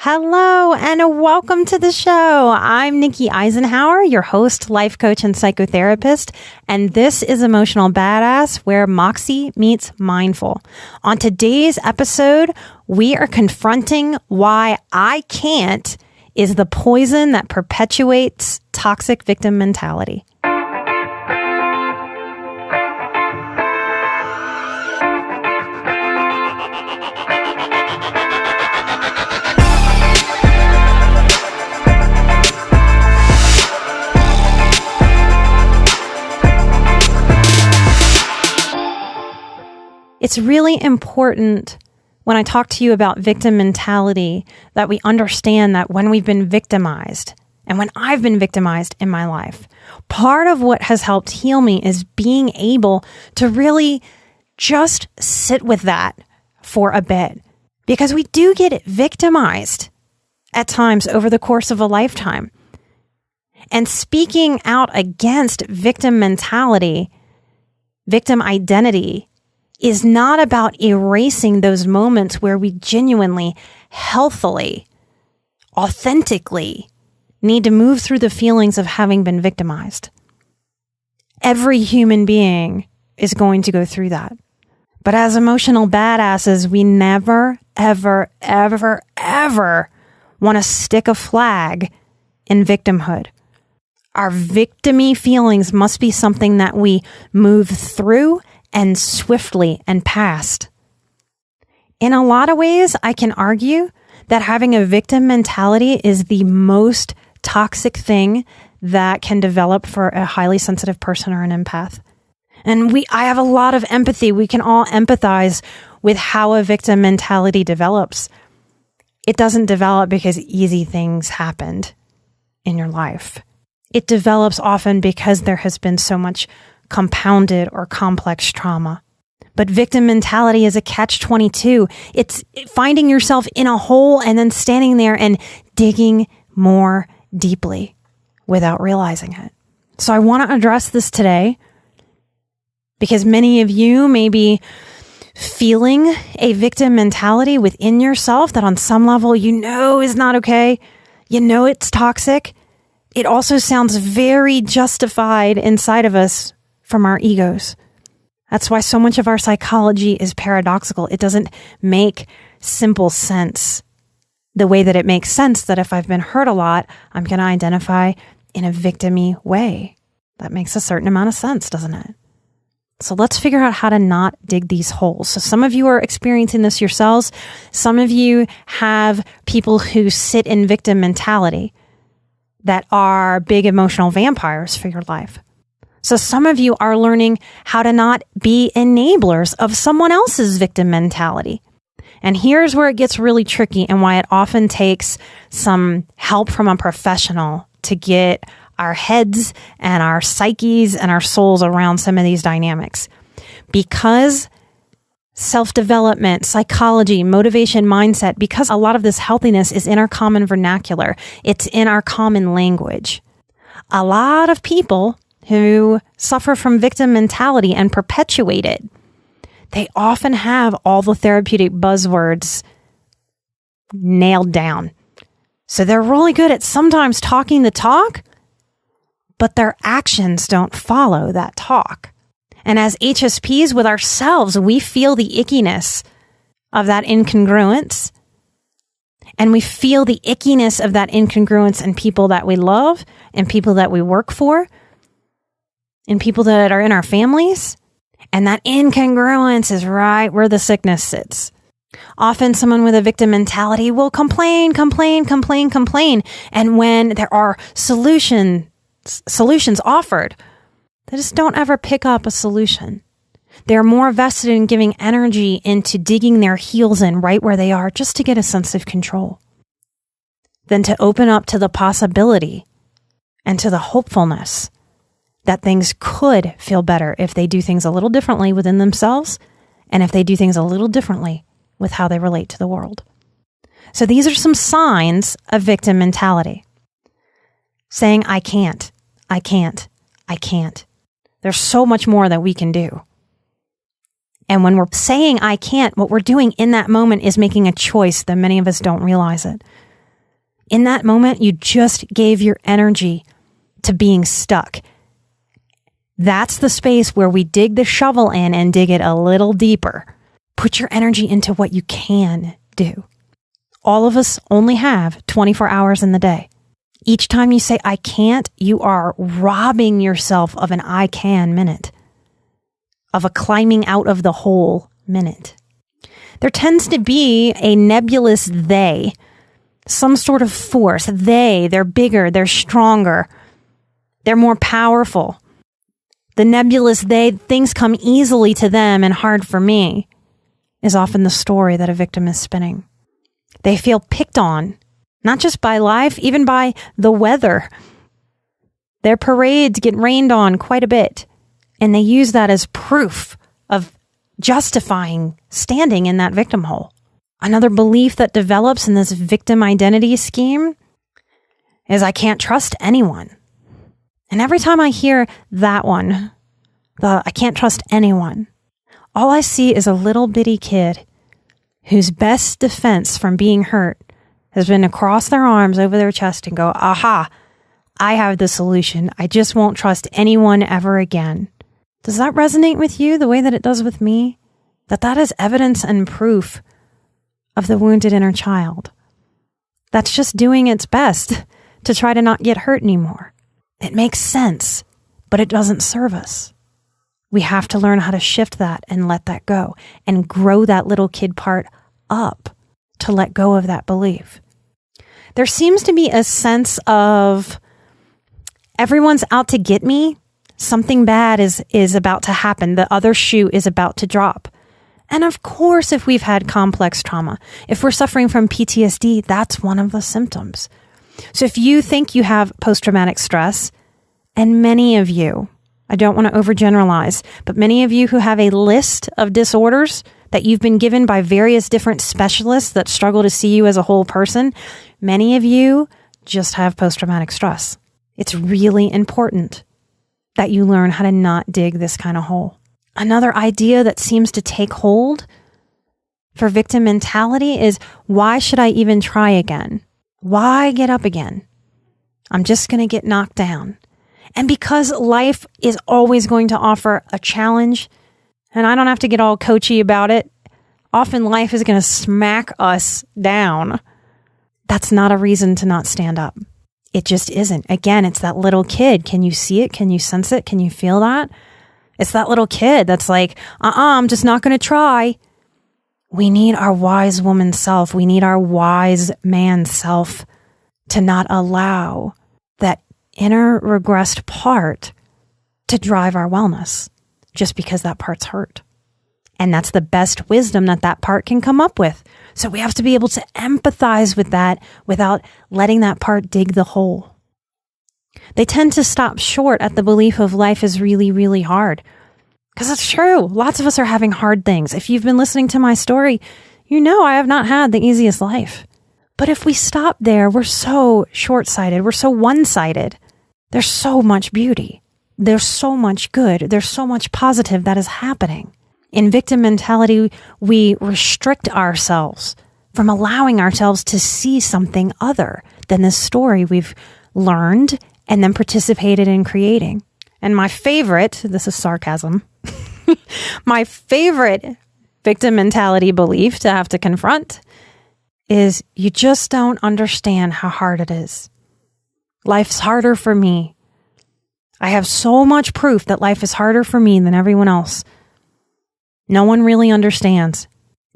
Hello and welcome to the show. I'm Nikki Eisenhower, your host, life coach, and psychotherapist, and this is Emotional Badass, where Moxie meets Mindful. On today's episode, we are confronting why I can't is the poison that perpetuates toxic victim mentality. It's really important when I talk to you about victim mentality that we understand that when we've been victimized and when I've been victimized in my life, part of what has helped heal me is being able to really just sit with that for a bit, because we do get victimized at times over the course of a lifetime. And speaking out against victim mentality, victim identity, is not about erasing those moments where we genuinely, healthily, authentically need to move through the feelings of having been victimized. Every human being is going to go through that. But as emotional badasses, we never, ever, ever, ever want to stick a flag in victimhood. Our victim-y feelings must be something that we move through and swiftly and past. In a lot of ways, I can argue that having a victim mentality is the most toxic thing that can develop for a highly sensitive person or an empath. And I have a lot of empathy. We can all empathize with how a victim mentality develops. It doesn't develop because easy things happened in your life. It develops often because there has been so much compounded or complex trauma. But victim mentality is a catch-22. It's finding yourself in a hole and then standing there and digging more deeply without realizing it. So I want to address this today because many of you may be feeling a victim mentality within yourself that on some level you know is not okay. You know it's toxic. It also sounds very justified inside of us from our egos. That's why so much of our psychology is paradoxical. It doesn't make simple sense the way that it makes sense that if I've been hurt a lot, I'm going to identify in a victim-y way. That makes a certain amount of sense, doesn't it? So let's figure out how to not dig these holes. So some of you are experiencing this yourselves. Some of you have people who sit in victim mentality that are big emotional vampires for your life. So some of you are learning how to not be enablers of someone else's victim mentality. And here's where it gets really tricky and why it often takes some help from a professional to get our heads and our psyches and our souls around some of these dynamics. Because self-development, psychology, motivation, mindset, because a lot of this healthiness is in our common vernacular. It's in our common language. A lot of people who suffer from victim mentality and perpetuate it, they often have all the therapeutic buzzwords nailed down. So they're really good at sometimes talking the talk, but their actions don't follow that talk. And as HSPs with ourselves, we feel the ickiness of that incongruence. And we feel the ickiness of that incongruence in people that we love and people that we work for and people that are in our families. And that incongruence is right where the sickness sits. Often someone with a victim mentality will complain. And when there are solutions offered, they just don't ever pick up a solution. They're more vested in giving energy into digging their heels in right where they are just to get a sense of control than to open up to the possibility and to the hopefulness that things could feel better if they do things a little differently within themselves and if they do things a little differently with how they relate to the world. So these are some signs of victim mentality. Saying, I can't. There's so much more that we can do. And when we're saying I can't, what we're doing in that moment is making a choice that many of us don't realize it. In that moment, you just gave your energy to being stuck. That's the space where we dig the shovel in and dig it a little deeper. Put your energy into what you can do. All of us only have 24 hours in the day. Each time you say, I can't, you are robbing yourself of an I can minute, of a climbing out of the hole minute. There tends to be a nebulous they, some sort of force. They're bigger, they're stronger, they're more powerful. The nebulous they, things come easily to them and hard for me, is often the story that a victim is spinning. They feel picked on, not just by life, even by the weather. Their parades get rained on quite a bit, and they use that as proof of justifying standing in that victim hole. Another belief that develops in this victim identity scheme is I can't trust anyone. And every time I hear that one, I can't trust anyone, all I see is a little bitty kid whose best defense from being hurt has been to cross their arms over their chest and go, aha, I have the solution. I just won't trust anyone ever again. Does that resonate with you the way that it does with me? That is evidence and proof of the wounded inner child. That's just doing its best to try to not get hurt anymore. It makes sense, but it doesn't serve us. We have to learn how to shift that and let that go and grow that little kid part up to let go of that belief. There seems to be a sense of everyone's out to get me. Something bad is about to happen. The other shoe is about to drop. And of course, if we've had complex trauma, if we're suffering from PTSD, that's one of the symptoms. So if you think you have post-traumatic stress, and many of you, I don't want to overgeneralize, but many of you who have a list of disorders that you've been given by various different specialists that struggle to see you as a whole person, many of you just have post-traumatic stress. It's really important that you learn how to not dig this kind of hole. Another idea that seems to take hold for victim mentality is, why should I even try again? Why get up again? I'm just going to get knocked down. And because life is always going to offer a challenge, and I don't have to get all coachy about it, often life is going to smack us down. That's not a reason to not stand up. It just isn't. Again, it's that little kid. Can you see it? Can you sense it? Can you feel that? It's that little kid that's like, I'm just not going to try. We need our wise woman self. We need our wise man self to not allow that inner regressed part to drive our wellness just because that part's hurt. And that's the best wisdom that part can come up with. So we have to be able to empathize with that without letting that part dig the hole. They tend to stop short at the belief of life is really, really hard. Because it's true. Lots of us are having hard things. If you've been listening to my story, you know I have not had the easiest life. But if we stop there, we're so short-sighted. We're so one-sided. There's so much beauty. There's so much good. There's so much positive that is happening. In victim mentality, we restrict ourselves from allowing ourselves to see something other than the story we've learned and then participated in creating. And my favorite, this is sarcasm, my favorite victim mentality belief to have to confront is you just don't understand how hard it is. Life's harder for me. I have so much proof that life is harder for me than everyone else. No one really understands.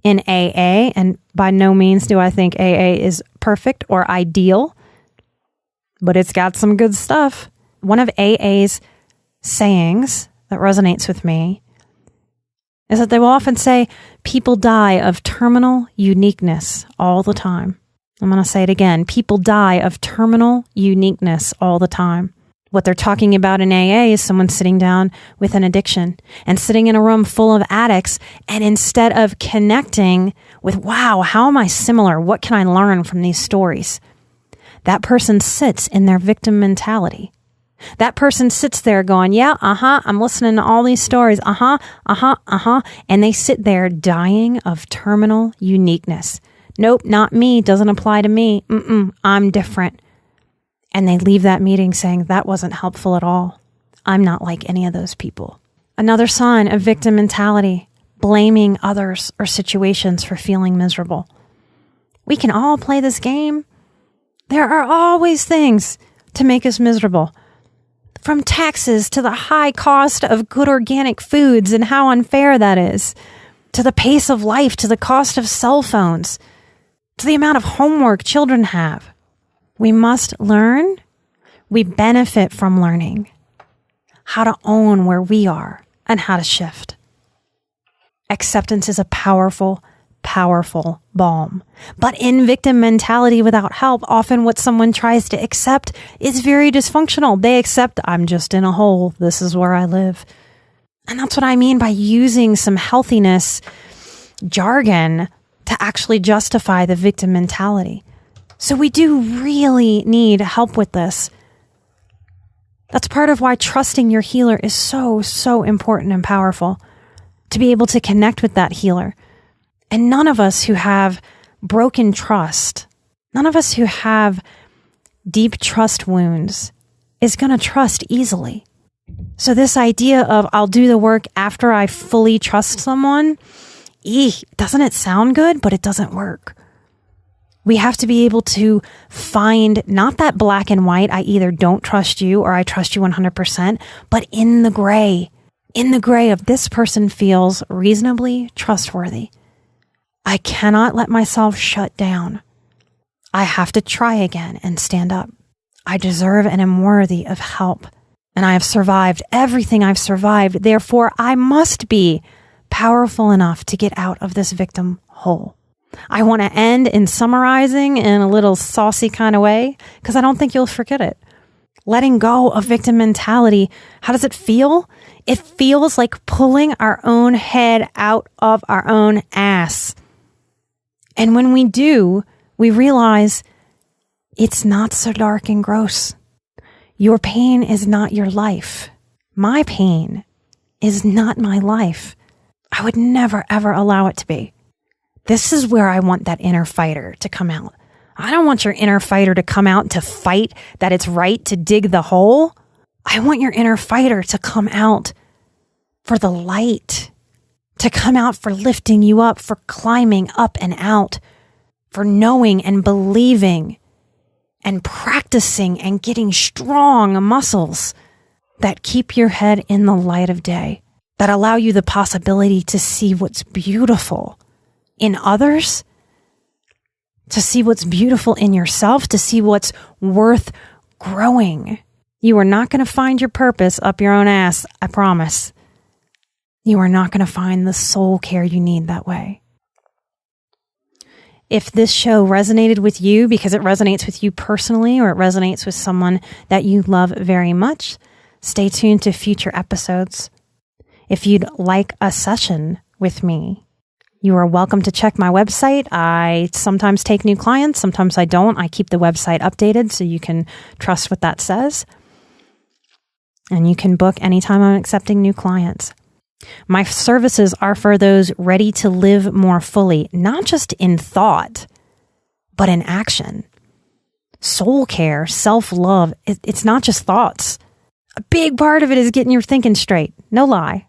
In AA, and by no means do I think AA is perfect or ideal, but it's got some good stuff. One of AA's sayings that resonates with me is that they will often say, people die of terminal uniqueness all the time. I'm going to say it again. People die of terminal uniqueness all the time. What they're talking about in AA is someone sitting down with an addiction and sitting in a room full of addicts, and instead of connecting with, wow, how am I similar? What can I learn from these stories? That person sits in their victim mentality. That person sits there going, yeah, I'm listening to all these stories, and they sit there dying of terminal uniqueness, Nope, not me. Doesn't apply to me. I'm different. And they leave that meeting saying, that wasn't helpful at all. I'm not like any of those people. Another sign of victim mentality, blaming others or situations for feeling miserable. We can all play this game. There are always things to make us miserable. From taxes to the high cost of good organic foods and how unfair that is, to the pace of life, to the cost of cell phones, to the amount of homework children have. We must learn, we benefit from learning how to own where we are and how to shift. Acceptance is a powerful, powerful balm. But in victim mentality without help, often what someone tries to accept is very dysfunctional. They accept, I'm just in a hole. This is where I live. And that's what I mean by using some healthiness jargon to actually justify the victim mentality. So we do really need help with this. That's part of why trusting your healer is so, so important and powerful, to be able to connect with that healer. And none of us who have broken trust, none of us who have deep trust wounds is going to trust easily. So this idea of I'll do the work after I fully trust someone, doesn't it sound good? But it doesn't work. We have to be able to find not that black and white, I either don't trust you or I trust you 100%, but in the gray of this person feels reasonably trustworthy. I cannot let myself shut down. I have to try again and stand up. I deserve and am worthy of help. And I have survived everything I've survived. Therefore, I must be powerful enough to get out of this victim hole. I want to end in summarizing in a little saucy kind of way, because I don't think you'll forget it. Letting go of victim mentality, how does it feel? It feels like pulling our own head out of our own ass. And when we do, we realize it's not so dark and gross. Your pain is not your life. My pain is not my life. I would never, ever allow it to be. This is where I want that inner fighter to come out. I don't want your inner fighter to come out to fight that it's right to dig the hole. I want your inner fighter to come out for the light, to come out for lifting you up, for climbing up and out, for knowing and believing and practicing and getting strong muscles that keep your head in the light of day, that allow you the possibility to see what's beautiful in others, to see what's beautiful in yourself, to see what's worth growing. You are not going to find your purpose up your own ass, I promise. You are not going to find the soul care you need that way. If this show resonated with you because it resonates with you personally, or it resonates with someone that you love very much, stay tuned to future episodes. If you'd like a session with me, you are welcome to check my website. I sometimes take new clients, sometimes I don't. I keep the website updated so you can trust what that says. And you can book anytime I'm accepting new clients. My services are for those ready to live more fully, not just in thought, but in action. Soul care, self-love, it's not just thoughts. A big part of it is getting your thinking straight, no lie.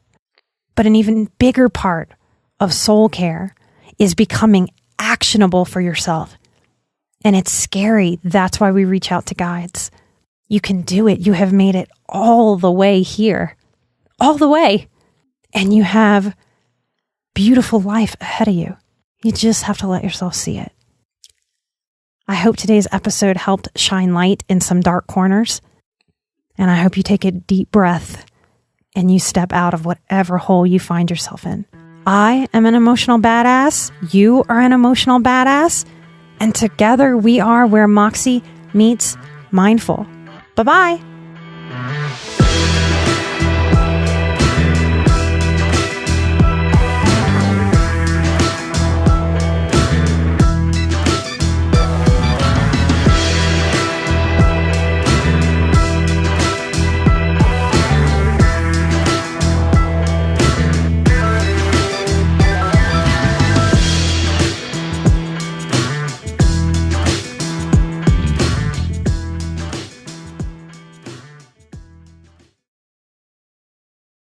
But an even bigger part of soul care is becoming actionable for yourself. And it's scary. That's why we reach out to guides. You can do it. You have made it all the way here. All the way. And you have beautiful life ahead of you. You just have to let yourself see it. I hope today's episode helped shine light in some dark corners. And I hope you take a deep breath and you step out of whatever hole you find yourself in. I am an emotional badass. You are an emotional badass. And together we are where Moxie meets mindful. Bye-bye.